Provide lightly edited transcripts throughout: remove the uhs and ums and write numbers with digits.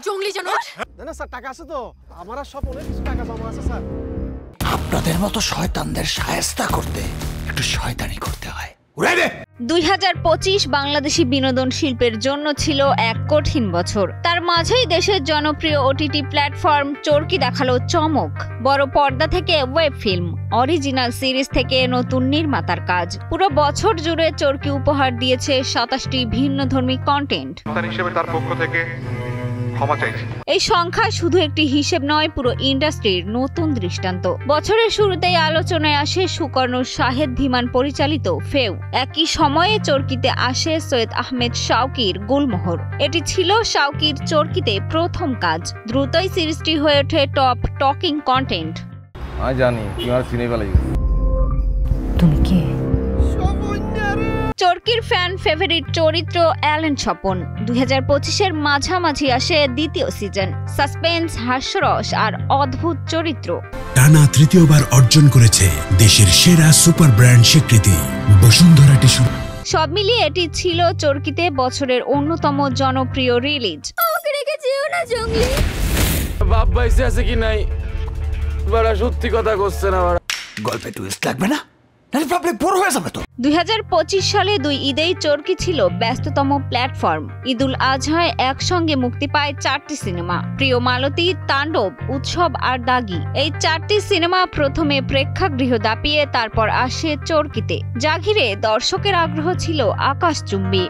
জঙ্গলি জানোয়ার। না স্যার, টাকা আছে তো, আমার সব অনেক কিছু টাকা জমা আছে স্যার। আপনাদের মতো শয়তানদের শায়েস্তা করতে একটু শয়তানি করতে হয়। 2025 বাংলাদেশি বিনোদন শিল্পের জন্য ছিল এক কঠিন বছর। তার মাঝেই দেশের জনপ্রিয় ওটিটি প্ল্যাটফর্ম চরকি দেখালো চমক। বড় পর্দা থেকে ওয়েব ফিল্ম, অরিজিনাল সিরিজ থেকে নতুন নির্মাতার কাজ, পুরো বছর জুড়ে চরকি উপহার দিয়েছে 27টি ভিন্নধর্মী কন্টেন্ট। তার পক্ষ থেকে ক্ষমা চাইছি। এই সংখ্যা শুধু একটি হিসেব নয়, পুরো ইন্ডাস্ট্রির নতুন দৃষ্টান্ত। বছরের শুরুতেই আলোচনায় আসে সুকর্ণ শাহেদ ধীমান পরিচালিত ফেউ। একই সময়ে চরকিতে আসে সৈয়দ আহমেদ শাওকির গুলমোহর। এটি ছিল শাওকির চরকিতে প্রথম কাজ। দ্রুতই সিরিজটি হয়ে ওঠে টপ টকিং কন্টেন্ট। আমি জানি তোমার সিনে ফেলাই। তুমি কে? চরকির ফ্যান ফেভারিট চরিত্র অ্যালেন স্বপন। 2025-এর মাঝামাঝি আসে দ্বিতীয় সিজন। সাসপেন্স, হাস্যরস আর অদ্ভুত চরিত্র। টানা তৃতীয়বার অর্জন করেছে দেশের সেরা সুপার ব্র্যান্ড স্বীকৃতি বসুন্ধরা টিস্যু। সব মিলিয়ে এটি ছিল চরকিতে বছরের অন্যতম জনপ্রিয় রিলিজ। আমাকে রেখে যেও না জঙ্গলি। বাপ বাইসে আছে কি নাই বড় সত্যি কথা করছে না। গল্পে টুইস্ট লাগবে না, নাহলে প্রবলেম বড় হয়ে যাবে তো। 2025 সালে 2 ঈদেই চরকি ছিল ব্যস্ততম প্ল্যাটফর্ম। ঈদুল আজহায় একসঙ্গে মুক্তি পায় 4টি সিনেমা: প্রিয় মালতী, তাণ্ডব, উৎসব আর দাগি। এই 4টি সিনেমা প্রথমে প্রেক্ষাগৃহ দাপিয়ে তারপর আসে চরকিতে, যা ঘিরে দর্শকের আগ্রহ ছিল আকাশচুম্বী।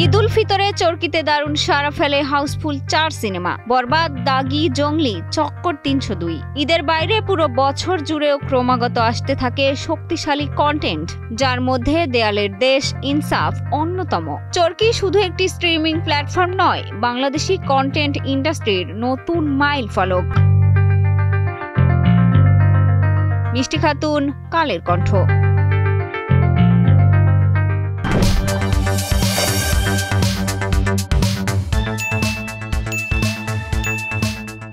ঈদুল ফিতরে চরকিতে দারুণ সাড়া ফেলে হাউসফুল 4 সিনেমা: বরবাদ, দাগি, জঙ্গলি, চক্কর 302। ঈদের বাইরে পুরো বছর জুড়েও ক্রমাগত আসতে থাকে শক্তিশালী কন্টেন্ট, যার মধ্যে দেয়ালের দেশ, ইনসাফ অন্যতম। চরকি শুধু একটি স্ট্রিমিং প্ল্যাটফর্ম নয়, বাংলাদেশি কন্টেন্ট ইন্ডাস্ট্রির নতুন মাইল ফলক। মিষ্টি খাতুন, কালের কণ্ঠ।